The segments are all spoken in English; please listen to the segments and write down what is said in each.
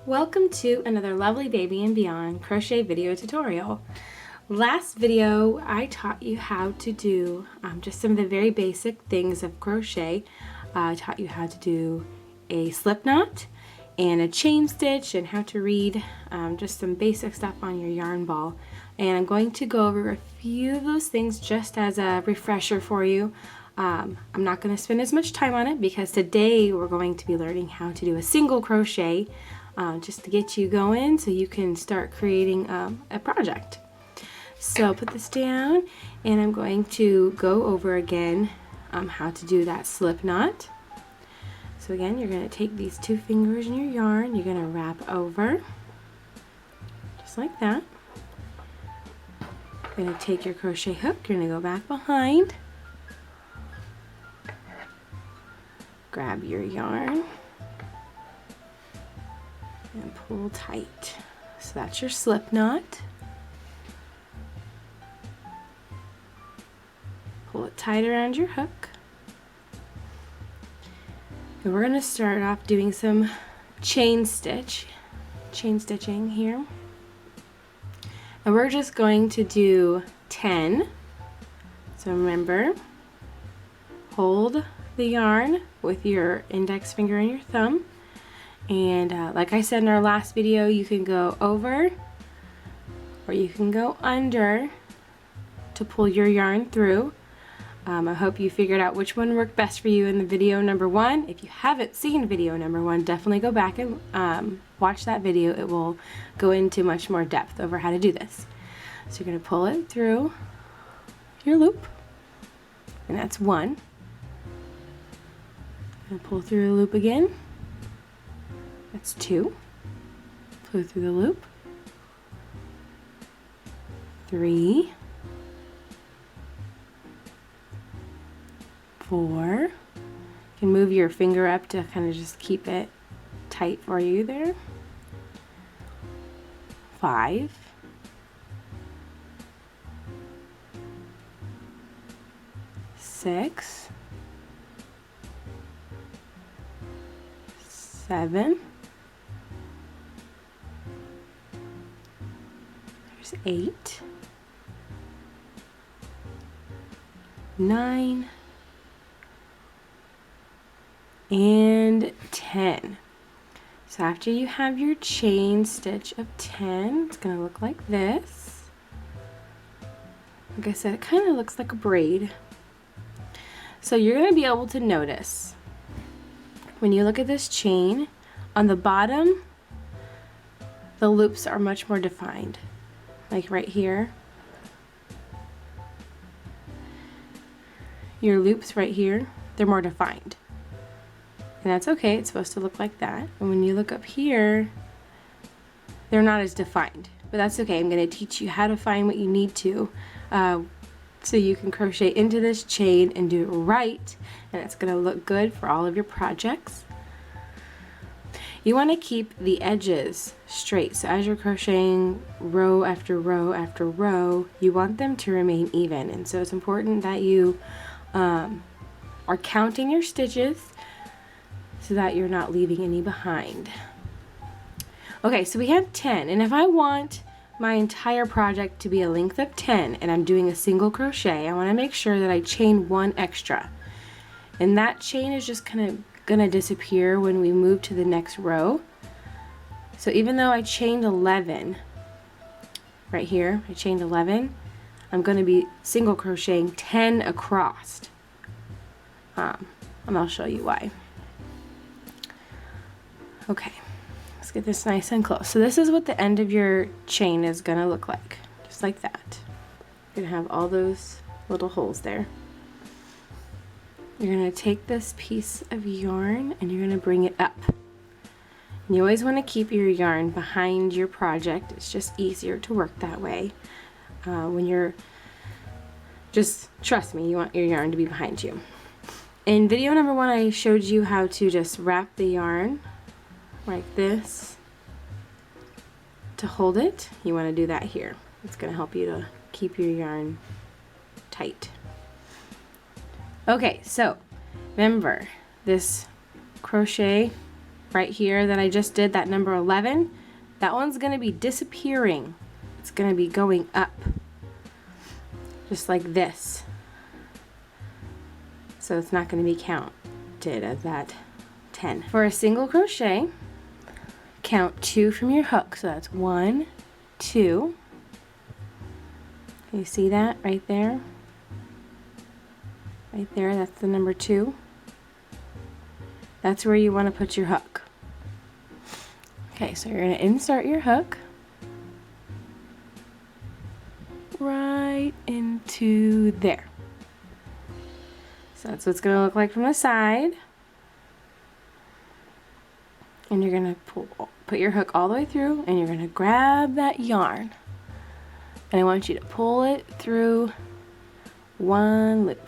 Welcome to another Lovely Baby and Beyond crochet video tutorial. Last video I taught you how to do just some of the very basic things of crochet. I taught you how to do a slip knot and a chain stitch and how to read just some basic stuff on your yarn ball. And I'm going to go over a few of those things just as a refresher for you. I'm not going to spend as much time on it because today we're going to be learning how to do a single crochet just to get you going so you can start creating a project. So I'll put this down and I'm going to go over again how to do that slip knot. So again, you're going to take these two fingers in your yarn, you're going to wrap over just like that. You're going to take your crochet hook, you're going to go back behind, grab your yarn and pull tight. So that's your slip knot. Pull it tight around your hook. And we're going to start off doing some chain stitching here. And we're just going to do 10. So remember, hold the yarn with your index finger and your thumb. And like I said in our last video, you can go over or you can go under to pull your yarn through. I hope you figured out which one worked best for you in the video number 1. If you haven't seen video number 1, definitely go back and watch that video. It will go into much more depth over how to do this. So you're going to pull it through your loop, and that's 1. And pull through the loop again. That's 2. Pull through the loop. 3. 4. You can move your finger up to kind of just keep it tight for you there. 5. 6. 7. There's 8. 9. And 10. So after you have your chain stitch of 10, it's going to look like this. Like I said, it kind of looks like a braid. So you're going to be able to notice when you look at this chain, on the bottom, the loops are much more defined. Like right here. Your loops right here, they're more defined. And that's okay, it's supposed to look like that. And when you look up here, they're not as defined. But that's okay, I'm going to teach you how to find what you need to so you can crochet into this chain and do it right. And it's going to look good for all of your projects. You want to keep the edges straight. So as you're crocheting row after row after row, you want them to remain even. And so it's important that you are counting your stitches so that you're not leaving any behind. Okay, so we have 10, and if I want my entire project to be a length of 10 and I'm doing a single crochet, I want to make sure that I chain 1 extra. And that chain is just kind of gonna disappear when we move to the next row. So even though I chained 11 right here, I chained 11, I'm going to be single crocheting 10 across. And I'll show you why. Okay, let's get this nice and close. So this is what the end of your chain is going to look like, just like that. You're going to have all those little holes there. You're going to take this piece of yarn and you're going to bring it up. And you always want to keep your yarn behind your project. It's just easier to work that way. When you're, just trust me, you want your yarn to be behind you. In video number 1, I showed you how to just wrap the yarn like this to hold it. You want to do that here. It's going to help you to keep your yarn tight. Okay, so remember this crochet right here that I just did, that number 11, that one's going to be disappearing. It's going to be going up, just like this. So it's not going to be counted as that 10. For a single crochet, count 2 from your hook. So that's 1, 2. Can you see that right there? Right there, that's the number 2. That's where you want to put your hook. Okay, so you're going to insert your hook right into there. So that's what it's going to look like from the side. And you're going to put your hook all the way through, and you're going to grab that yarn. And I want you to pull it through one loop,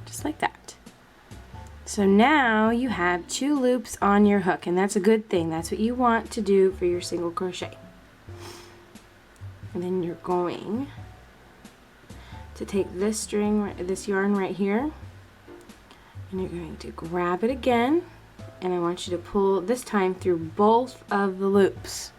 just like that. So now you have 2 loops on your hook, and that's a good thing. That's what you want to do for your single crochet. And then you're going to take this string, this yarn right here, and you're going to grab it again, and I want you to pull this time through both of the loops.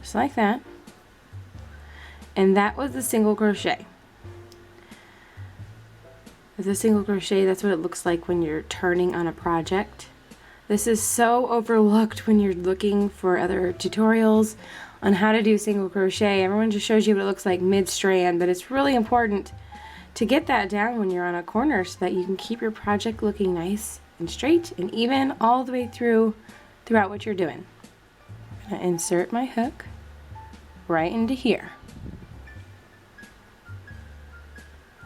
Just like that. And that was the single crochet. With a single crochet, that's what it looks like when you're turning on a project. This is so overlooked when you're looking for other tutorials on how to do single crochet. Everyone just shows you what it looks like mid-strand, but it's really important to get that down when you're on a corner so that you can keep your project looking nice and straight and even all the way throughout what you're doing. I'm going to insert my hook right into here.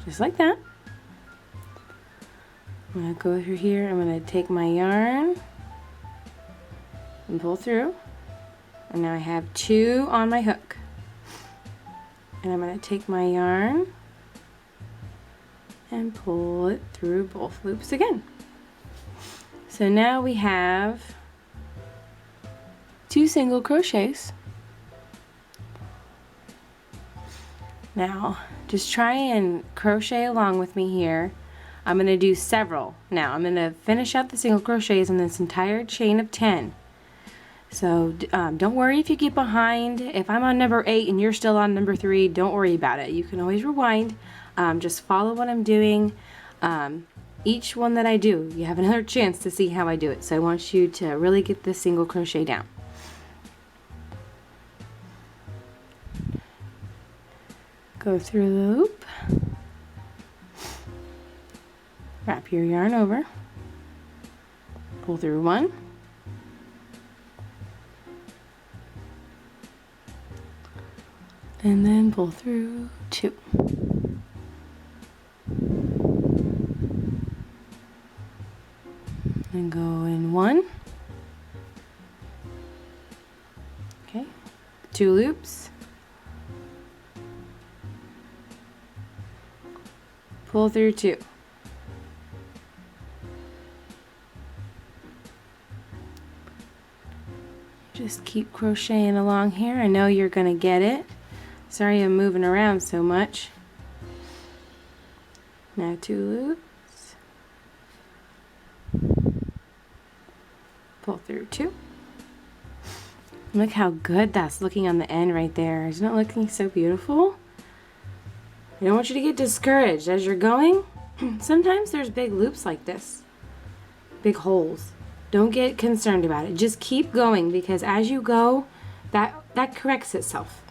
Just like that. I'm going to go through here, I'm going to take my yarn and pull through, and now I have 2 on my hook. And I'm going to take my yarn and pull it through both loops again. So now we have 2 single crochets. Now just try and crochet along with me here. I'm going to do several. Now I'm going to finish out the single crochets on this entire chain of 10. So don't worry if you get behind. If I'm on number 8 and you're still on number 3, don't worry about it. You can always rewind. Just follow what I'm doing. Each one that I do, you have another chance to see how I do it. So I want you to really get this single crochet down. Go through the loop. Wrap your yarn over, pull through 1, and then pull through 2. And go in 1, okay, 2 loops, pull through 2. Just keep crocheting along here. I know you're gonna get it. Sorry I'm moving around so much. Now 2 loops. Pull through 2. Look how good that's looking on the end right there. Isn't it looking so beautiful? I don't want you to get discouraged as you're going. Sometimes there's big loops like this. Big holes. Don't get concerned about it. Just keep going, because as you go, that corrects itself.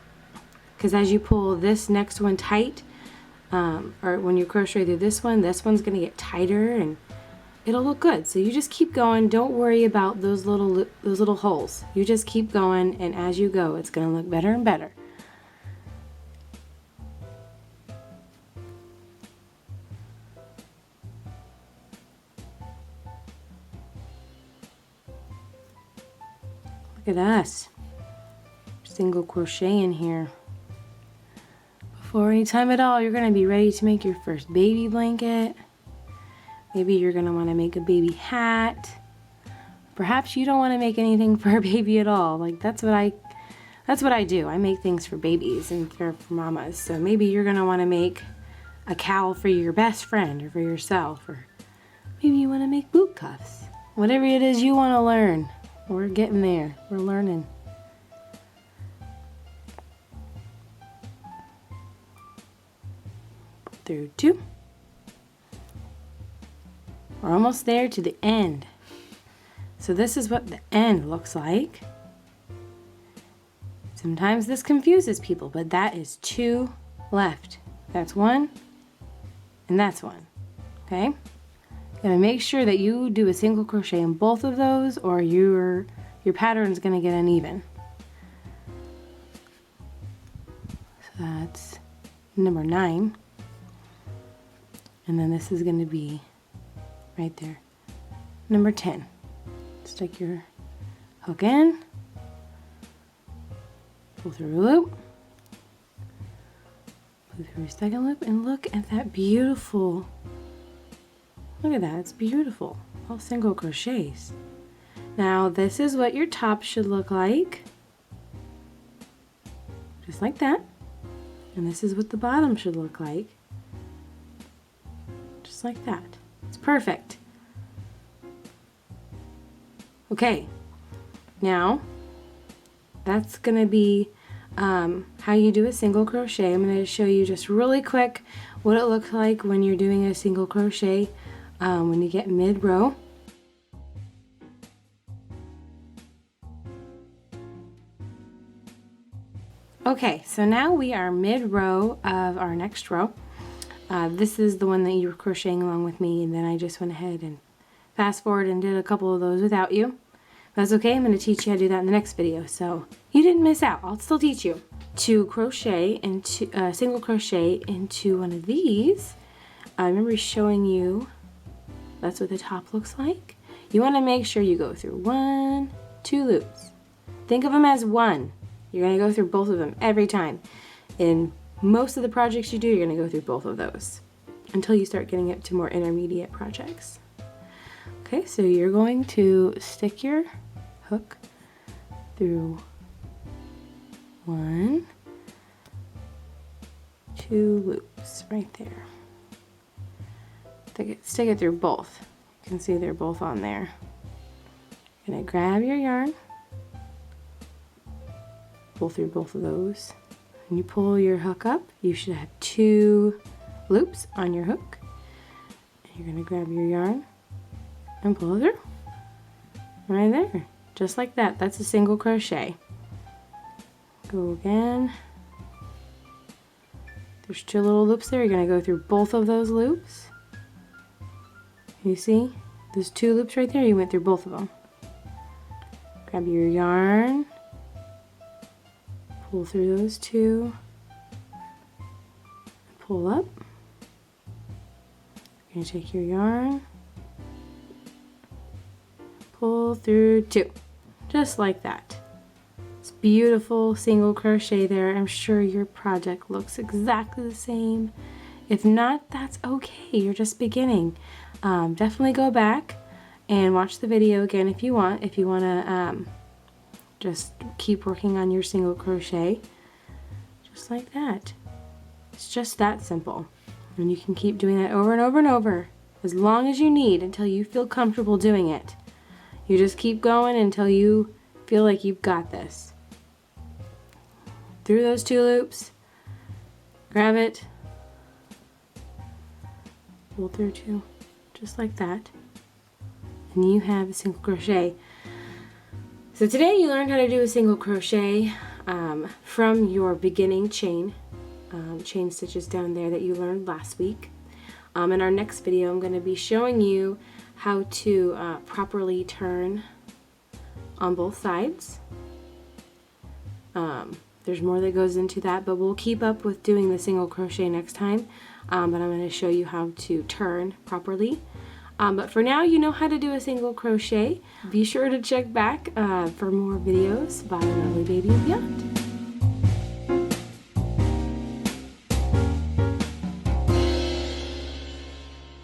Because as you pull this next one tight, or when you crochet through this one's going to get tighter and it'll look good. So you just keep going. Don't worry about those little holes. You just keep going, and as you go, it's going to look better and better. Look at us, single crochet in here. Before any time at all, you're going to be ready to make your first baby blanket. Maybe you're going to want to make a baby hat. Perhaps you don't want to make anything for a baby at all. Like that's what I do. I make things for babies and for mamas. So maybe you're going to want to make a cowl for your best friend or for yourself, or Maybe you want to make boot cuffs. Whatever it is you want to learn. We're getting there. We're learning. Through 2. We're almost there to the end. So this is what the end looks like. Sometimes this confuses people, but that is 2 left. That's 1, and that's 1. Okay? Gonna make sure that you do a single crochet in both of those, or your pattern is gonna get uneven. So that's number 9, and then this is gonna be right there, number 10. Stick your hook in, pull through a loop, pull through a second loop, and look at that beautiful. Look at that, it's beautiful. All single crochets. Now this is what your top should look like. Just like that. And this is what the bottom should look like. Just like that. It's perfect. Okay, now that's gonna be how you do a single crochet. I'm gonna show you just really quick what it looks like when you're doing a single crochet. When you get mid-row. Okay, so now we are mid-row of our next row. This is the one that you were crocheting along with me, and then I just went ahead and fast forward and did a couple of those without you. That's okay, I'm going to teach you how to do that in the next video, so you didn't miss out. I'll still teach you to crochet into single crochet into one of these. I remember showing you. That's what the top looks like. You want to make sure you go through 1, 2 loops. Think of them as one. You're going to go through both of them every time. In most of the projects you do, you're going to go through both of those until you start getting up to more intermediate projects. Okay, so you're going to stick your hook through 1, 2 loops right there. Stick it through both. You can see they're both on there. You're gonna grab your yarn, pull through both of those, and you pull your hook up. You should have 2 loops on your hook. And you're gonna grab your yarn and pull it through. Right there, just like that. That's a single crochet. Go again. There's 2 little loops there. You're gonna go through both of those loops. You see, there's 2 loops right there. You went through both of them. Grab your yarn, pull through those 2, pull up. You're gonna take your yarn, pull through 2, just like that. It's beautiful single crochet there. I'm sure your project looks exactly the same. If not, that's okay. You're just beginning. Definitely go back and watch the video again if you want. If you want to just keep working on your single crochet, just like that. It's just that simple. And you can keep doing that over and over and over as long as you need until you feel comfortable doing it. You just keep going until you feel like you've got this. Through those 2 loops, grab it, pull through 2, just like that, and you have a single crochet. So today you learned how to do a single crochet from your beginning chain stitches down there that you learned last week. In our next video I'm going to be showing you how to properly turn on both sides. There's more that goes into that, but we'll keep up with doing the single crochet next time. But I'm going to show you how to turn properly. But for now, you know how to do a single crochet. Be sure to check back for more videos by Lovely Baby and Beyond.